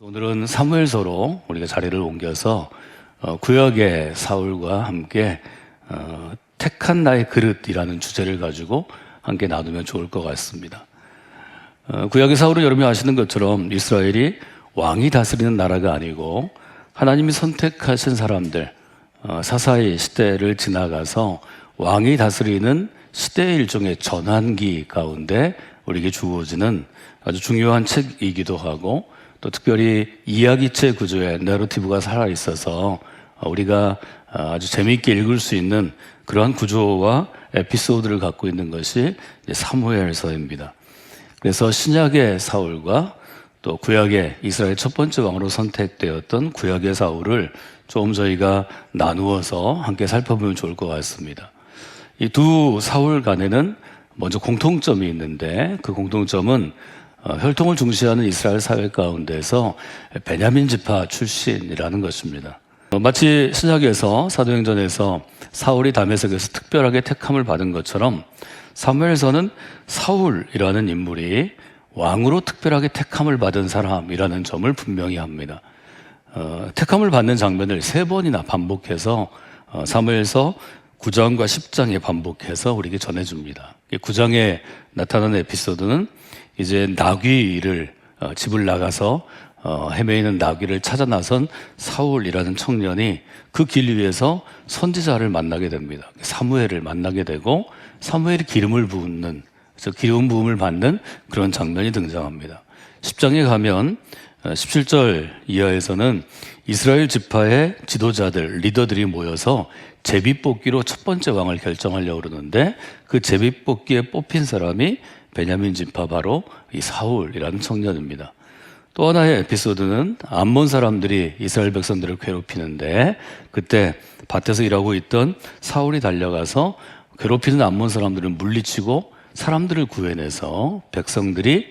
오늘은 사무엘서로 우리가 자리를 옮겨서 구약의 사울과 함께 택한 나의 그릇이라는 주제를 가지고 함께 나누면 좋을 것 같습니다. 구약의 사울은 여러분이 아시는 것처럼 이스라엘이 왕이 다스리는 나라가 아니고 하나님이 선택하신 사람들, 사사의 시대를 지나가서 왕이 다스리는 시대의 일종의 전환기 가운데 우리에게 주어지는 아주 중요한 책이기도 하고, 또 특별히 이야기체 구조의 내러티브가 살아있어서 우리가 아주 재미있게 읽을 수 있는 그러한 구조와 에피소드를 갖고 있는 것이 사무엘서입니다. 그래서 신약의 사울과 또 구약의 이스라엘 첫 번째 왕으로 선택되었던 구약의 사울을 좀 저희가 나누어서 함께 살펴보면 좋을 것 같습니다. 이 두 사울 간에는 먼저 공통점이 있는데, 그 공통점은 혈통을 중시하는 이스라엘 사회 가운데서 베냐민 지파 출신이라는 것입니다. 마치 신약에서 사도행전에서 사울이 다메섹에서 특별하게 택함을 받은 것처럼 사무엘서는 사울이라는 인물이 왕으로 특별하게 택함을 받은 사람이라는 점을 분명히 합니다. 택함을 받는 장면을 3번이나 반복해서 사무엘서 9장과 10장에 반복해서 우리에게 전해줍니다. 9장에 나타나는 에피소드는 이제 나귀를 집을 나가서 헤매이는 나귀를 찾아 나선 사울이라는 청년이 그 길 위에서 선지자를 만나게 됩니다. 사무엘을 만나게 되고 사무엘이 기름을 붓는, 그래서 기름 부음을 받는 그런 장면이 등장합니다. 10장에 가면 17절 이하에서는 이스라엘 지파의 지도자들, 리더들이 모여서 제비뽑기로 첫 번째 왕을 결정하려고 그러는데, 그 제비뽑기에 뽑힌 사람이 베냐민 지파 바로 이 사울이라는 청년입니다. 또 하나의 에피소드는 암몬 사람들이 이스라엘 백성들을 괴롭히는데, 그때 밭에서 일하고 있던 사울이 달려가서 괴롭히는 암몬 사람들을 물리치고 사람들을 구해내서 백성들이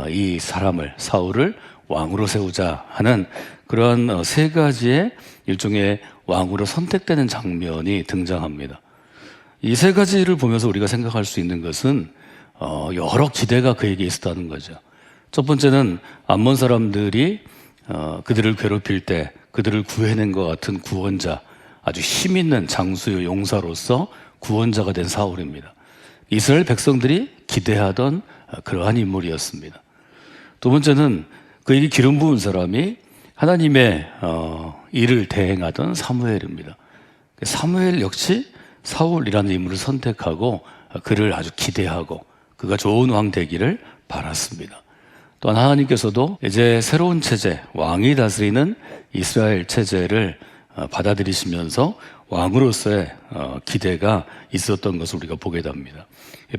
이 사람을, 사울을 왕으로 세우자 하는 그러한 3가지의 일종의 왕으로 선택되는 장면이 등장합니다. 이 3가지를 보면서 우리가 생각할 수 있는 것은 여러 기대가 그에게 있었다는 거죠. 첫 번째는 암몬 사람들이 그들을 괴롭힐 때 그들을 구해낸 것 같은 구원자, 아주 힘 있는 장수의 용사로서 구원자가 된 사울입니다. 이스라엘 백성들이 기대하던 그러한 인물이었습니다. 두 번째는 그에게 기름 부은 사람이 하나님의 일을 대행하던 사무엘입니다. 사무엘 역시 사울이라는 인물을 선택하고 그를 아주 기대하고 그가 좋은 왕 되기를 바랐습니다. 또한 하나님께서도 이제 새로운 체제, 왕이 다스리는 이스라엘 체제를 받아들이시면서 왕으로서의 기대가 있었던 것을 우리가 보게 됩니다.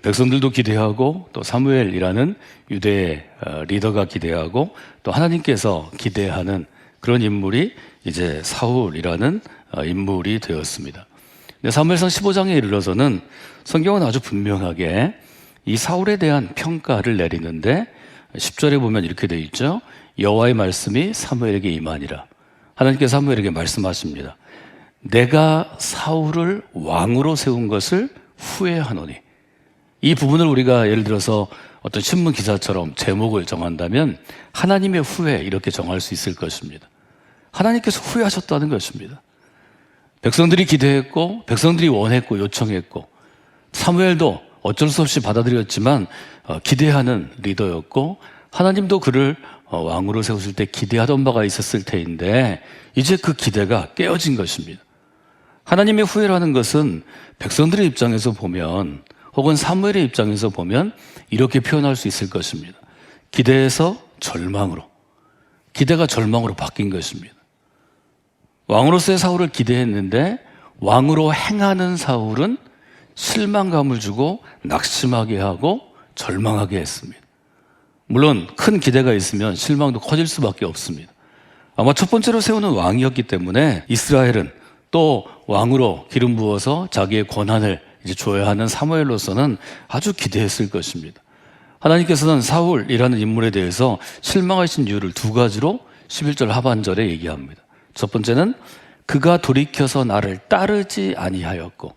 백성들도 기대하고 또 사무엘이라는 유대의 리더가 기대하고 또 하나님께서 기대하는 그런 인물이 이제 사울이라는 인물이 되었습니다. 사무엘상 15장에 이르러서는 성경은 아주 분명하게 이 사울에 대한 평가를 내리는데, 10절에 보면 이렇게 되어 있죠. 여호와의 말씀이 사무엘에게 임하니라. 하나님께서 사무엘에게 말씀하십니다. 내가 사울을 왕으로 세운 것을 후회하노니. 이 부분을 우리가 예를 들어서 어떤 신문 기사처럼 제목을 정한다면 하나님의 후회 이렇게 정할 수 있을 것입니다. 하나님께서 후회하셨다는 것입니다. 백성들이 기대했고 백성들이 원했고 요청했고 사무엘도 어쩔 수 없이 받아들였지만 기대하는 리더였고 하나님도 그를 왕으로 세우실 때 기대하던 바가 있었을 테인데 이제 그 기대가 깨어진 것입니다. 하나님의 후회라는 것은 백성들의 입장에서 보면 혹은 사무엘의 입장에서 보면 이렇게 표현할 수 있을 것입니다. 기대에서 절망으로, 기대가 절망으로 바뀐 것입니다. 왕으로서의 사울을 기대했는데 왕으로 행하는 사울은 실망감을 주고 낙심하게 하고 절망하게 했습니다. 물론 큰 기대가 있으면 실망도 커질 수밖에 없습니다. 아마 첫 번째로 세우는 왕이었기 때문에 이스라엘은 또 왕으로 기름 부어서 자기의 권한을 이제 줘야 하는 사무엘로서는 아주 기대했을 것입니다. 하나님께서는 사울이라는 인물에 대해서 실망하신 이유를 2가지로 11절 하반절에 얘기합니다. 첫 번째는 그가 돌이켜서 나를 따르지 아니하였고,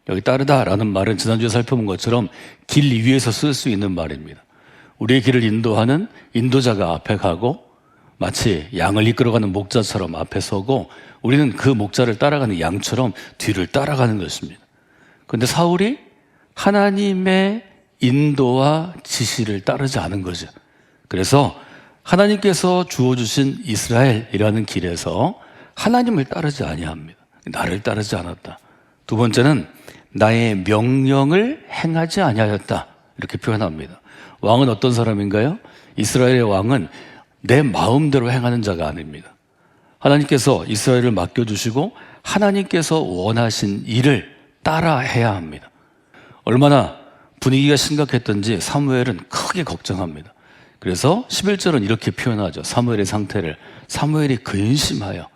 여기 따르다라는 말은 지난주에 살펴본 것처럼 길 위에서 쓸 수 있는 말입니다. 우리의 길을 인도하는 인도자가 앞에 가고 마치 양을 이끌어가는 목자처럼 앞에 서고 우리는 그 목자를 따라가는 양처럼 뒤를 따라가는 것입니다. 그런데 사울이 하나님의 인도와 지시를 따르지 않은 거죠. 그래서 하나님께서 주어주신 이스라엘이라는 길에서 하나님을 따르지 아니합니다. 나를 따르지 않았다. 두 번째는 나의 명령을 행하지 아니하였다. 이렇게 표현합니다. 왕은 어떤 사람인가요? 이스라엘의 왕은 내 마음대로 행하는 자가 아닙니다. 하나님께서 이스라엘을 맡겨주시고 하나님께서 원하신 일을 따라 해야 합니다. 얼마나 분위기가 심각했던지 사무엘은 크게 걱정합니다. 그래서 11절은 이렇게 표현하죠. 사무엘의 상태를. 사무엘이 근심하여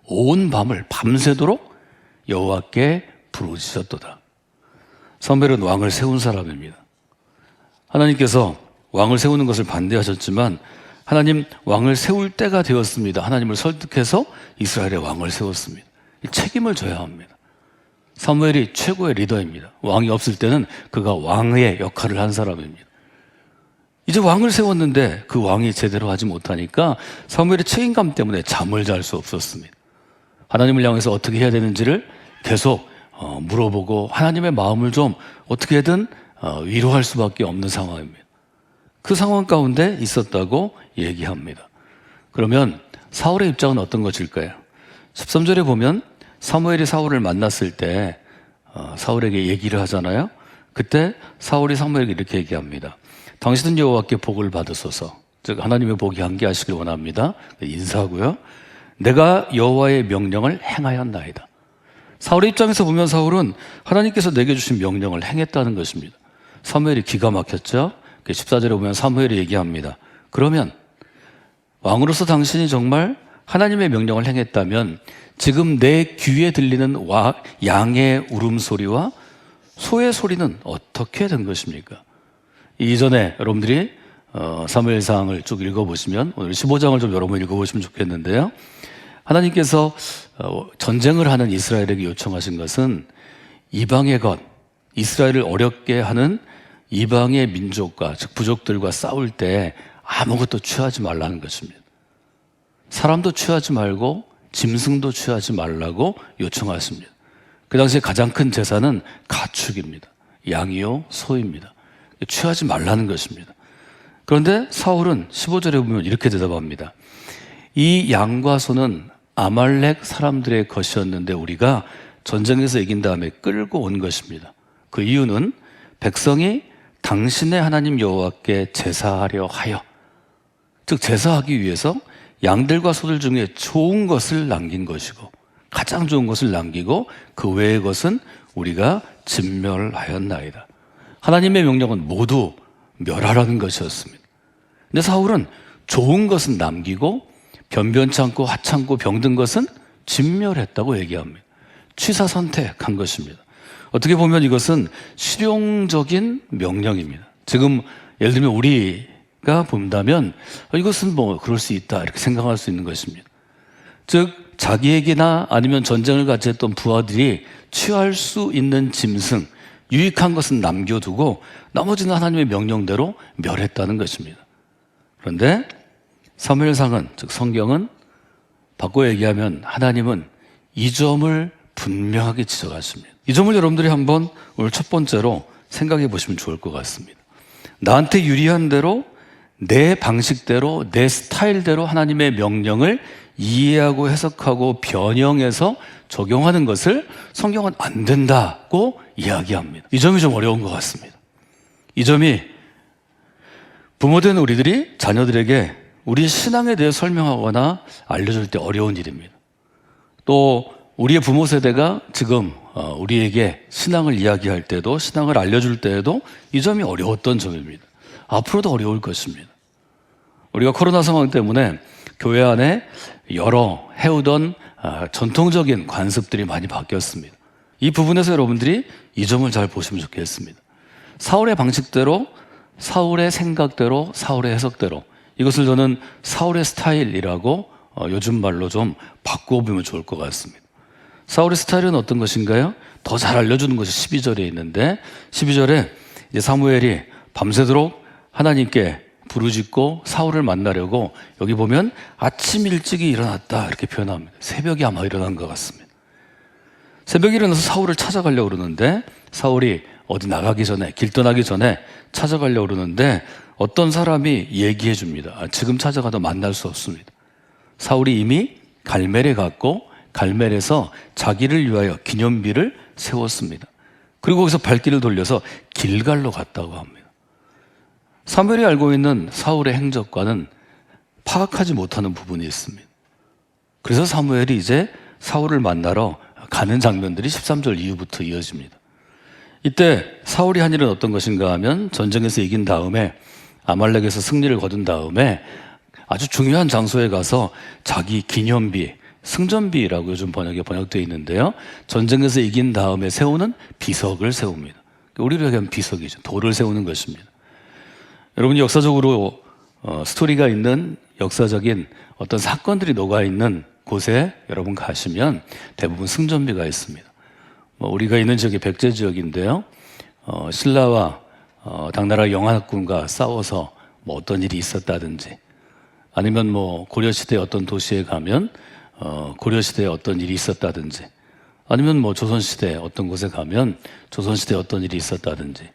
온 밤을 밤새도록 여호와께 부르짖었도다. 사무엘은 왕을 세운 사람입니다. 하나님께서 왕을 세우는 것을 반대하셨지만 하나님 왕을 세울 때가 되었습니다. 하나님을 설득해서 이스라엘의 왕을 세웠습니다. 이 책임을 져야 합니다. 사무엘이 최고의 리더입니다. 왕이 없을 때는 그가 왕의 역할을 한 사람입니다. 이제 왕을 세웠는데 그 왕이 제대로 하지 못하니까 사무엘의 책임감 때문에 잠을 잘 수 없었습니다. 하나님을 향해서 어떻게 해야 되는지를 계속 물어보고 하나님의 마음을 좀 어떻게든 위로할 수밖에 없는 상황입니다. 그 상황 가운데 있었다고 얘기합니다. 그러면 사울의 입장은 어떤 것일까요? 13절에 보면 사무엘이 사울을 만났을 때 사울에게 얘기를 하잖아요. 그때 사울이 사무엘에게 이렇게 얘기합니다. 당신은 여호와께 복을 받으소서. 즉 하나님의 복이 함께하시길 원합니다. 인사하고요. 내가 여호와의 명령을 행하였나이다. 사울의 입장에서 보면 사울은 하나님께서 내게 주신 명령을 행했다는 것입니다. 사무엘이 기가 막혔죠. 14절에 보면 사무엘이 얘기합니다. 그러면 왕으로서 당신이 정말 하나님의 명령을 행했다면 지금 내 귀에 들리는 양의 울음소리와 소의 소리는 어떻게 된 것입니까? 이전에 여러분들이 사무엘상을 쭉 읽어보시면 오늘 15장을 좀 여러분 읽어보시면 좋겠는데요. 하나님께서 전쟁을 하는 이스라엘에게 요청하신 것은 이방의 것, 이스라엘을 어렵게 하는 이방의 민족과 즉 부족들과 싸울 때 아무것도 취하지 말라는 것입니다. 사람도 취하지 말고 짐승도 취하지 말라고 요청하십니다. 그 당시에 가장 큰 제사는 가축입니다. 양이요 소입니다. 취하지 말라는 것입니다. 그런데 사울은 15절에 보면 이렇게 대답합니다. 이 양과 소는 아말렉 사람들의 것이었는데 우리가 전쟁에서 이긴 다음에 끌고 온 것입니다. 그 이유는 백성이 당신의 하나님 여호와께 제사하려 하여, 즉 제사하기 위해서 양들과 소들 중에 좋은 것을 남긴 것이고 가장 좋은 것을 남기고 그 외의 것은 우리가 진멸하였나이다. 하나님의 명령은 모두 멸하라는 것이었습니다. 근데 사울은 좋은 것은 남기고 변변치 않고 하찮고 병든 것은 진멸했다고 얘기합니다. 취사 선택한 것입니다. 어떻게 보면 이것은 실용적인 명령입니다. 지금 예를 들면 우리가 본다면 이것은 뭐 그럴 수 있다 이렇게 생각할 수 있는 것입니다. 즉 자기에게나 아니면 전쟁을 같이 했던 부하들이 취할 수 있는 짐승, 유익한 것은 남겨두고 나머지는 하나님의 명령대로 멸했다는 것입니다. 그런데 사무엘상은 즉 성경은 바꿔 얘기하면 하나님은 이 점을 분명하게 지적하십니다. 이 점을 여러분들이 한번 오늘 첫 번째로 생각해 보시면 좋을 것 같습니다. 나한테 유리한 대로 내 방식대로 내 스타일대로 하나님의 명령을 이해하고 해석하고 변형해서 적용하는 것을 성경은 안 된다고 이야기합니다. 이 점이 좀 어려운 것 같습니다. 이 점이 부모된 우리들이 자녀들에게 우리 신앙에 대해 설명하거나 알려줄 때 어려운 일입니다. 또 우리의 부모 세대가 지금 우리에게 신앙을 이야기할 때도 신앙을 알려줄 때에도 이 점이 어려웠던 점입니다. 앞으로도 어려울 것입니다. 우리가 코로나 상황 때문에 교회 안에 여러 해오던 전통적인 관습들이 많이 바뀌었습니다. 이 부분에서 여러분들이 이 점을 잘 보시면 좋겠습니다. 사울의 방식대로, 사울의 생각대로, 사울의 해석대로, 이것을 저는 사울의 스타일이라고 요즘 말로 좀 바꿔보면 좋을 것 같습니다. 사울의 스타일은 어떤 것인가요? 더 잘 알려주는 것이 12절에 있는데 12절에 이제 사무엘이 밤새도록 하나님께 부르짖고 사울을 만나려고 여기 보면 아침 일찍이 일어났다 이렇게 표현합니다. 새벽에 아마 일어난 것 같습니다. 새벽에 일어나서 사울을 찾아가려고 그러는데 사울이 어디 나가기 전에 길 떠나기 전에 찾아가려고 그러는데 어떤 사람이 얘기해 줍니다. 지금 찾아가도 만날 수 없습니다. 사울이 이미 갈멜에 갔고 갈멜에서 자기를 위하여 기념비를 세웠습니다. 그리고 거기서 발길을 돌려서 길갈로 갔다고 합니다. 사무엘이 알고 있는 사울의 행적과는 파악하지 못하는 부분이 있습니다. 그래서 사무엘이 이제 사울을 만나러 가는 장면들이 13절 이후부터 이어집니다. 이때 사울이 한 일은 어떤 것인가 하면 전쟁에서 이긴 다음에 아말렉에서 승리를 거둔 다음에 아주 중요한 장소에 가서 자기 기념비, 승전비라고 요즘 번역에 번역되어 있는데요. 전쟁에서 이긴 다음에 세우는 비석을 세웁니다. 우리로 얘기하면 비석이죠. 돌을 세우는 것입니다. 여러분이 역사적으로 스토리가 있는 역사적인 어떤 사건들이 녹아있는 곳에 여러분 가시면 대부분 승전비가 있습니다. 우리가 있는 지역이 백제 지역인데요. 신라와 당나라 영하군과 싸워서 어떤 일이 있었다든지 아니면 고려시대 어떤 도시에 가면 고려시대에 어떤 일이 있었다든지 아니면 조선시대 어떤 곳에 가면 조선시대에 어떤 일이 있었다든지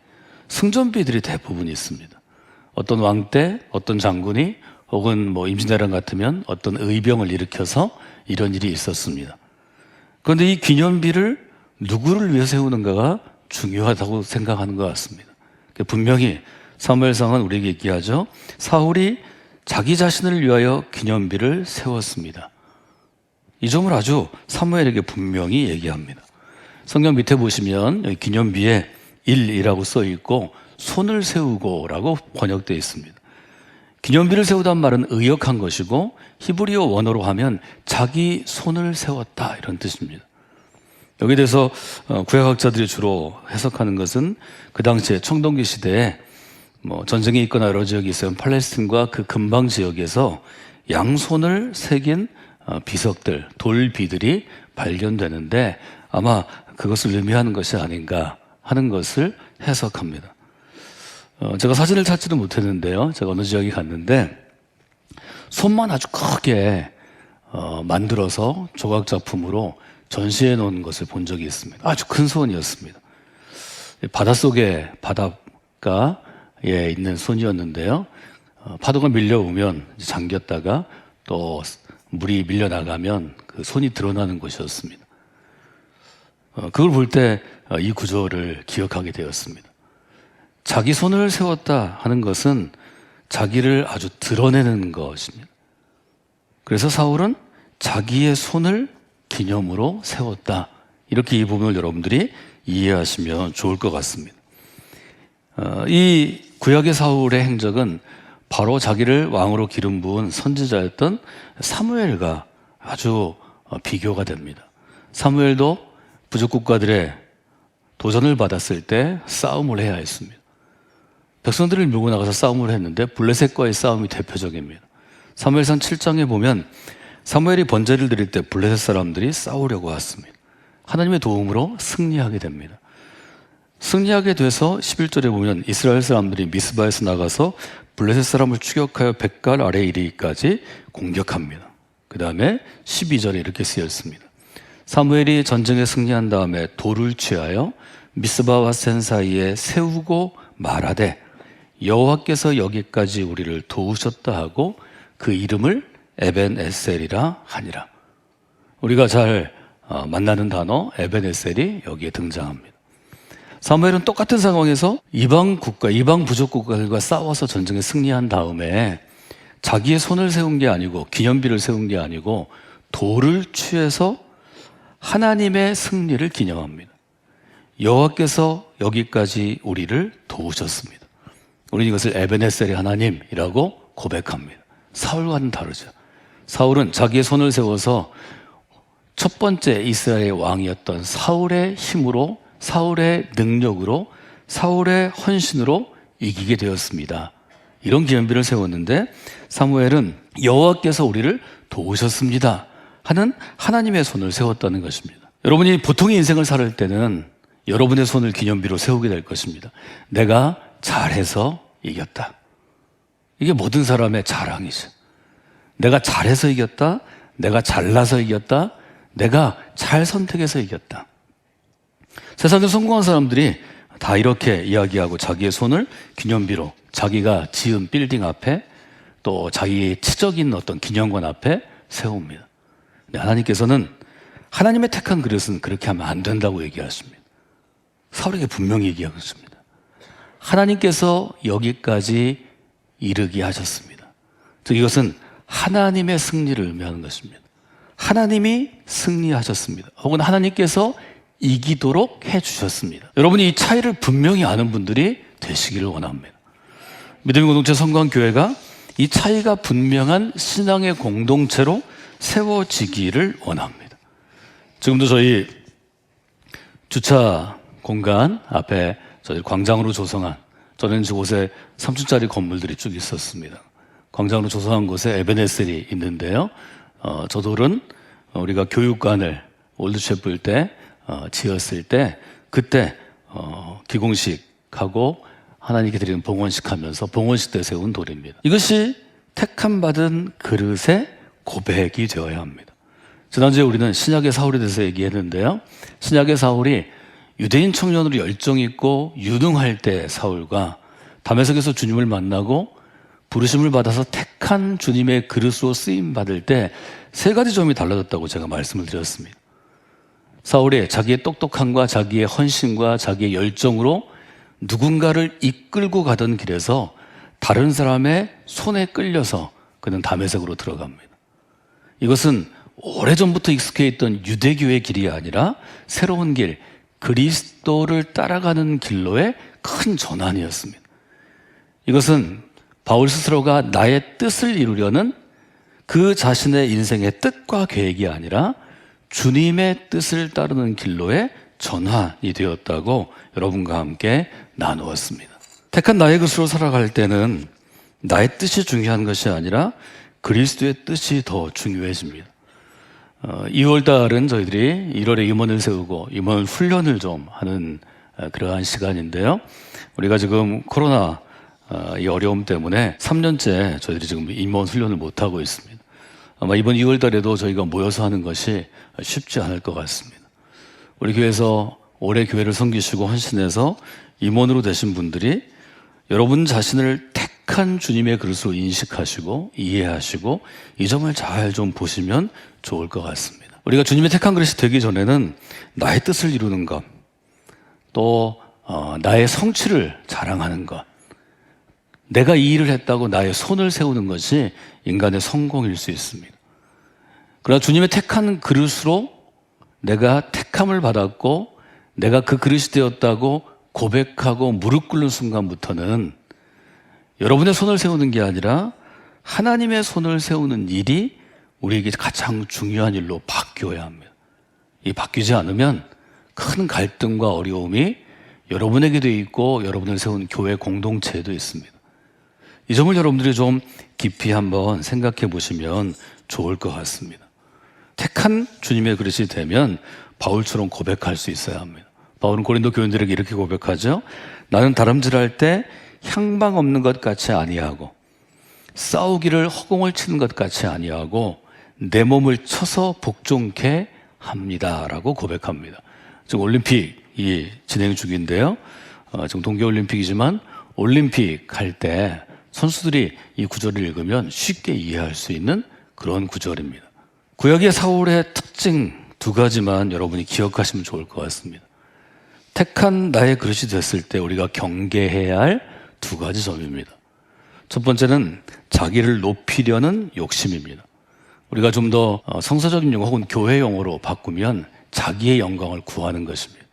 승전비들이 대부분 있습니다. 어떤 왕 때 어떤 장군이 혹은 임진왜란 같으면 어떤 의병을 일으켜서 이런 일이 있었습니다. 그런데 이 기념비를 누구를 위해 세우는가가 중요하다고 생각하는 것 같습니다. 분명히 사무엘상은 우리에게 얘기하죠. 사울이 자기 자신을 위하여 기념비를 세웠습니다. 이 점을 아주 사무엘에게 분명히 얘기합니다. 성경 밑에 보시면 여기 기념비에 일이라고 써 있고 손을 세우고라고 번역되어 있습니다. 기념비를 세우다는 말은 의역한 것이고 히브리어 원어로 하면 자기 손을 세웠다 이런 뜻입니다. 여기에 대해서 구약학자들이 주로 해석하는 것은 그 당시에 청동기 시대에 전쟁이 있거나 여러 지역이 있으면 팔레스틴과 그 근방 지역에서 양손을 새긴 비석들, 돌비들이 발견되는데 아마 그것을 의미하는 것이 아닌가 하는 것을 해석합니다. 제가 사진을 찾지도 못했는데요. 제가 어느 지역에 갔는데 손만 아주 크게 만들어서 조각작품으로 전시해 놓은 것을 본 적이 있습니다. 아주 큰 손이었습니다. 바닷속에 바닷가에 있는 손이었는데요. 파도가 밀려오면 잠겼다가 또 물이 밀려나가면 그 손이 드러나는 곳이었습니다. 그걸 볼 때 이 구조를 기억하게 되었습니다. 자기 손을 세웠다 하는 것은 자기를 아주 드러내는 것입니다. 그래서 사울은 자기의 손을 기념으로 세웠다. 이렇게 이 부분을 여러분들이 이해하시면 좋을 것 같습니다. 이 구약의 사울의 행적은 바로 자기를 왕으로 기름 부은 선지자였던 사무엘과 아주 비교가 됩니다. 사무엘도 부족 국가들의 도전을 받았을 때 싸움을 해야 했습니다. 백성들을 밀고 나가서 싸움을 했는데 블레셋과의 싸움이 대표적입니다. 사무엘상 7장에 보면 사무엘이 번제를 드릴 때 블레셋 사람들이 싸우려고 왔습니다. 하나님의 도움으로 승리하게 됩니다. 승리하게 돼서 11절에 보면 이스라엘 사람들이 미스바에서 나가서 블레셋 사람을 추격하여 벳갈 아래 이르기까지 공격합니다. 그 다음에 12절에 이렇게 쓰여 있습니다. 사무엘이 전쟁에 승리한 다음에 돌을 취하여 미스바와 센 사이에 세우고 말하되 여호와께서 여기까지 우리를 도우셨다 하고 그 이름을 에벤에셀이라 하니라. 우리가 잘 만나는 단어 에벤에셀이 여기에 등장합니다. 사무엘은 똑같은 상황에서 이방 부족 국가들과 싸워서 전쟁에 승리한 다음에 자기의 손을 세운 게 아니고 기념비를 세운 게 아니고 돌을 취해서 하나님의 승리를 기념합니다. 여호와께서 여기까지 우리를 도우셨습니다. 우리는 이것을 에벤에셀의 하나님이라고 고백합니다. 사울과는 다르죠. 사울은 자기의 손을 세워서 첫 번째 이스라엘의 왕이었던 사울의 힘으로, 사울의 능력으로, 사울의 헌신으로 이기게 되었습니다. 이런 기념비를 세웠는데 사무엘은 여호와께서 우리를 도우셨습니다 하는 하나님의 손을 세웠다는 것입니다. 여러분이 보통의 인생을 살 때는 여러분의 손을 기념비로 세우게 될 것입니다. 내가 잘해서 이겼다. 이게 모든 사람의 자랑이죠. 내가 잘해서 이겼다, 내가 잘나서 이겼다, 내가 잘 선택해서 이겼다. 세상에 성공한 사람들이 다 이렇게 이야기하고 자기의 손을 기념비로 자기가 지은 빌딩 앞에 또 자기의 치적인 어떤 기념관 앞에 세웁니다. 근데 하나님께서는 하나님의 택한 그릇은 그렇게 하면 안 된다고 얘기하십니다. 사울에게 분명히 얘기하고 있습니다. 하나님께서 여기까지 이르게 하셨습니다. 즉 이것은 하나님의 승리를 의미하는 것입니다. 하나님이 승리하셨습니다. 혹은 하나님께서 이기도록 해주셨습니다. 여러분이 이 차이를 분명히 아는 분들이 되시기를 원합니다. 믿음의 공동체 성광교회가 이 차이가 분명한 신앙의 공동체로 세워지기를 원합니다. 지금도 저희 주차 공간 앞에 저희 광장으로 조성한, 저는 저곳에 3층짜리 건물들이 쭉 있었습니다. 광장으로 조성한 곳에 에베네셀이 있는데요. 저 돌은 우리가 교육관을 올드채플 때 지었을 때 그때 기공식하고 하나님께 드리는 봉헌식 하면서 봉헌식 때 세운 돌입니다. 이것이 택함 받은 그릇의 고백이 되어야 합니다. 지난주에 우리는 신약의 사울에 대해서 얘기했는데요. 신약의 사울이 유대인 청년으로 열정 있고 유능할 때 사울과 다메섹에서 주님을 만나고 부르심을 받아서 택한 주님의 그릇으로 쓰임 받을 때 세 가지 점이 달라졌다고 제가 말씀을 드렸습니다. 사울이 자기의 똑똑함과 자기의 헌신과 자기의 열정으로 누군가를 이끌고 가던 길에서 다른 사람의 손에 끌려서 그는 다메섹으로 들어갑니다. 이것은 오래전부터 익숙해 있던 유대교의 길이 아니라 새로운 길, 그리스도를 따라가는 길로의 큰 전환이었습니다. 이것은 바울 스스로가 나의 뜻을 이루려는 그 자신의 인생의 뜻과 계획이 아니라 주님의 뜻을 따르는 길로의 전환이 되었다고 여러분과 함께 나누었습니다. 택한 나의 것으로 살아갈 때는 나의 뜻이 중요한 것이 아니라 그리스도의 뜻이 더 중요해집니다. 2월달은 저희들이 1월에 임원을 세우고 임원 훈련을 좀 하는 그러한 시간인데요. 우리가 지금 코로나 이 어려움 때문에 3년째 저희들이 지금 임원 훈련을 못하고 있습니다. 아마 이번 2월 달에도 저희가 모여서 하는 것이 쉽지 않을 것 같습니다. 우리 교회에서 오래 교회를 섬기시고 헌신해서 임원으로 되신 분들이 여러분 자신을 택한 주님의 그릇으로 인식하시고 이해하시고 이 점을 잘 좀 보시면 좋을 것 같습니다. 우리가 주님의 택한 그릇이 되기 전에는 나의 뜻을 이루는 것, 또 나의 성취를 자랑하는 것, 내가 이 일을 했다고 나의 손을 세우는 것이 인간의 성공일 수 있습니다. 그러나 주님의 택한 그릇으로 내가 택함을 받았고 내가 그 그릇이 되었다고 고백하고 무릎 꿇는 순간부터는 여러분의 손을 세우는 게 아니라 하나님의 손을 세우는 일이 우리에게 가장 중요한 일로 바뀌어야 합니다. 이 바뀌지 않으면 큰 갈등과 어려움이 여러분에게도 있고 여러분을 세운 교회 공동체에도 있습니다. 이 점을 여러분들이 좀 깊이 한번 생각해 보시면 좋을 것 같습니다. 택한 주님의 그릇이 되면 바울처럼 고백할 수 있어야 합니다. 바울은 고린도 교인들에게 이렇게 고백하죠. 나는 다름질할 때 향방 없는 것 같이 아니하고 싸우기를 허공을 치는 것 같이 아니하고 내 몸을 쳐서 복종케 합니다 라고 고백합니다. 지금 올림픽이 진행 중인데요. 지금 동계올림픽이지만 올림픽 할 때 선수들이 이 구절을 읽으면 쉽게 이해할 수 있는 그런 구절입니다. 구약의 사울의 특징 두 가지만 여러분이 기억하시면 좋을 것 같습니다. 택한 나의 그릇이 됐을 때 우리가 경계해야 할 두 가지 점입니다. 첫 번째는 자기를 높이려는 욕심입니다. 우리가 좀 더 성서적인 용어 혹은 교회 용어로 바꾸면 자기의 영광을 구하는 것입니다.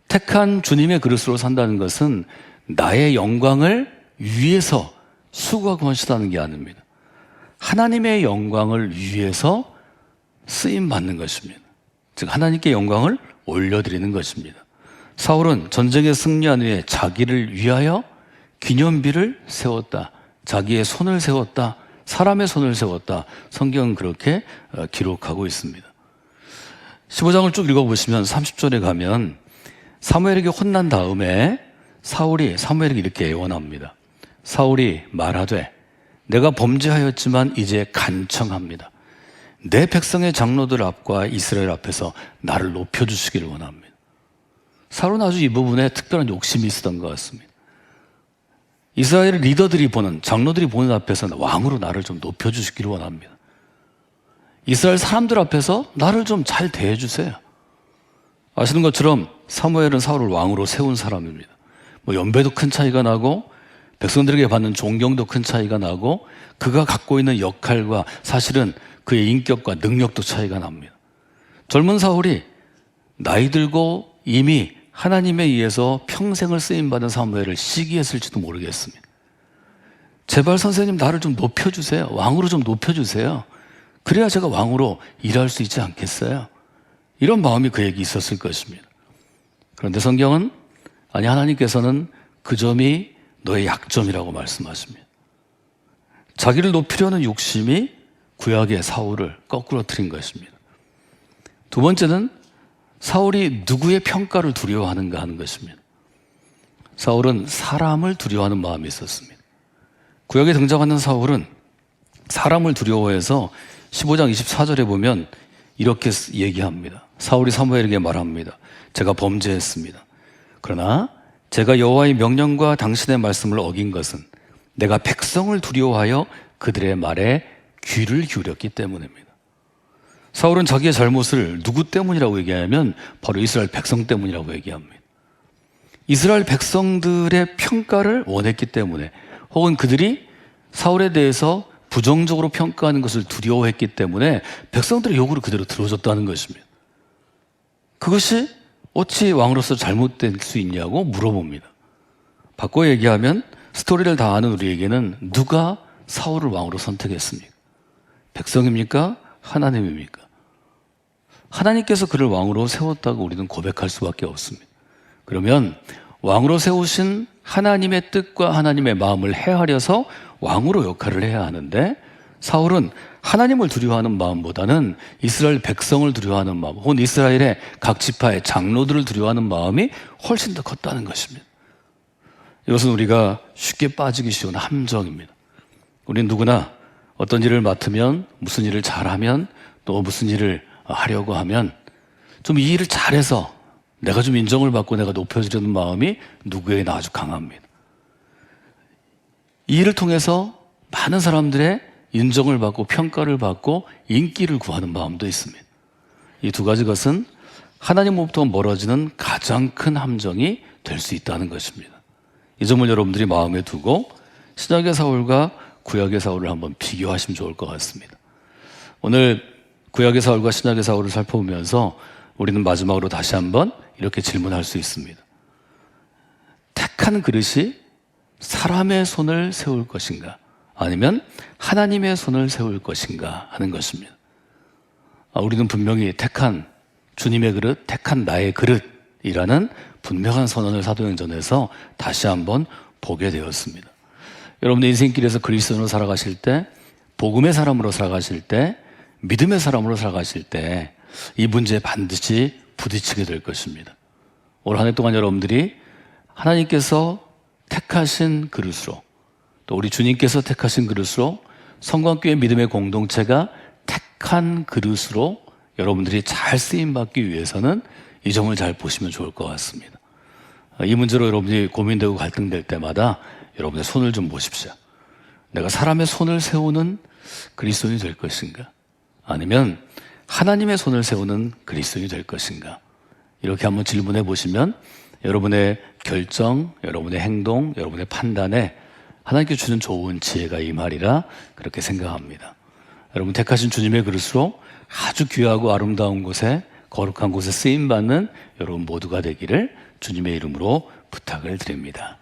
택한 주님의 그릇으로 산다는 것은 나의 영광을 위해서 수고하고 헌신하는 게 아닙니다. 하나님의 영광을 위해서 쓰임받는 것입니다. 즉 하나님께 영광을 올려드리는 것입니다. 사울은 전쟁에 승리한 후에 자기를 위하여 기념비를 세웠다. 자기의 손을 세웠다. 사람의 손을 세웠다. 성경은 그렇게 기록하고 있습니다. 15장을 쭉 읽어보시면 30절에 가면 사무엘에게 혼난 다음에 사울이 사무엘에게 이렇게 애원합니다. 사울이 말하되 내가 범죄하였지만 이제 간청합니다. 내 백성의 장로들 앞과 이스라엘 앞에서 나를 높여주시기를 원합니다. 사울은 아주 이 부분에 특별한 욕심이 있었던 것 같습니다. 이스라엘 리더들이 보는, 장로들이 보는 앞에서 왕으로 나를 좀 높여주시기를 원합니다. 이스라엘 사람들 앞에서 나를 좀 잘 대해주세요. 아시는 것처럼 사무엘은 사울을 왕으로 세운 사람입니다. 연배도 큰 차이가 나고 백성들에게 받는 존경도 큰 차이가 나고 그가 갖고 있는 역할과 사실은 그의 인격과 능력도 차이가 납니다. 젊은 사울이 나이 들고 이미 하나님에 의해서 평생을 쓰임받은 사무엘을 시기했을지도 모르겠습니다. 제발 선생님 나를 좀 높여주세요. 왕으로 좀 높여주세요. 그래야 제가 왕으로 일할 수 있지 않겠어요? 이런 마음이 그에게 있었을 것입니다. 그런데 성경은 아니, 하나님께서는 그 점이 너의 약점이라고 말씀하십니다. 자기를 높이려는 욕심이 구약의 사울을 거꾸로 틀린 것입니다. 두 번째는 사울이 누구의 평가를 두려워하는가 하는 것입니다. 사울은 사람을 두려워하는 마음이 있었습니다. 구약에 등장하는 사울은 사람을 두려워해서 15장 24절에 보면 이렇게 얘기합니다. 사울이 사무엘에게 말합니다. 제가 범죄했습니다. 그러나 제가 여호와의 명령과 당신의 말씀을 어긴 것은 내가 백성을 두려워하여 그들의 말에 귀를 기울였기 때문입니다. 사울은 자기의 잘못을 누구 때문이라고 얘기하냐면 바로 이스라엘 백성 때문이라고 얘기합니다. 이스라엘 백성들의 평가를 원했기 때문에, 혹은 그들이 사울에 대해서 부정적으로 평가하는 것을 두려워했기 때문에 백성들의 요구를 그대로 들어줬다는 것입니다. 그것이 어찌 왕으로서 잘못될 수 있냐고 물어봅니다. 바꿔 얘기하면 스토리를 다 아는 우리에게는 누가 사울을 왕으로 선택했습니까? 백성입니까? 하나님입니까? 하나님께서 그를 왕으로 세웠다고 우리는 고백할 수밖에 없습니다. 그러면 왕으로 세우신 하나님의 뜻과 하나님의 마음을 헤아려서 왕으로 역할을 해야 하는데, 사울은 하나님을 두려워하는 마음보다는 이스라엘 백성을 두려워하는 마음, 혹은 이스라엘의 각 지파의 장로들을 두려워하는 마음이 훨씬 더 컸다는 것입니다. 이것은 우리가 쉽게 빠지기 쉬운 함정입니다. 우리는 누구나 어떤 일을 맡으면, 무슨 일을 잘하면, 또 무슨 일을 하려고 하면 좀 이 일을 잘해서 내가 좀 인정을 받고 내가 높여지려는 마음이 누구에게나 아주 강합니다. 이 일을 통해서 많은 사람들의 인정을 받고 평가를 받고 인기를 구하는 마음도 있습니다. 이 두 가지 것은 하나님으로부터 멀어지는 가장 큰 함정이 될 수 있다는 것입니다. 이 점을 여러분들이 마음에 두고 신약의 사울과 구약의 사울을 한번 비교하시면 좋을 것 같습니다. 오늘 구약의 사울과 신약의 사울을 살펴보면서 우리는 마지막으로 다시 한번 이렇게 질문할 수 있습니다. 택한 그릇이 사람의 손을 세울 것인가, 아니면 하나님의 손을 세울 것인가 하는 것입니다. 우리는 분명히 택한 주님의 그릇, 택한 나의 그릇이라는 분명한 선언을 사도행전에서 다시 한번 보게 되었습니다. 여러분의 인생길에서 그리스도인으로 살아가실 때, 복음의 사람으로 살아가실 때, 믿음의 사람으로 살아가실 때 이 문제에 반드시 부딪히게 될 것입니다. 올 한 해 동안 여러분들이 하나님께서 택하신 그릇으로, 또 우리 주님께서 택하신 그릇으로, 성광교회 믿음의 공동체가 택한 그릇으로 여러분들이 잘 쓰임받기 위해서는 이 점을 잘 보시면 좋을 것 같습니다. 이 문제로 여러분이 고민되고 갈등될 때마다 여러분의 손을 좀 보십시오. 내가 사람의 손을 세우는 그리스도인이 될 것인가, 아니면 하나님의 손을 세우는 그리스도인이 될 것인가, 이렇게 한번 질문해 보시면 여러분의 결정, 여러분의 행동, 여러분의 판단에 하나님께 주는 좋은 지혜가 임하리라 그렇게 생각합니다. 여러분 택하신 주님의 그릇으로 아주 귀하고 아름다운 곳에, 거룩한 곳에 쓰임받는 여러분 모두가 되기를 주님의 이름으로 부탁을 드립니다.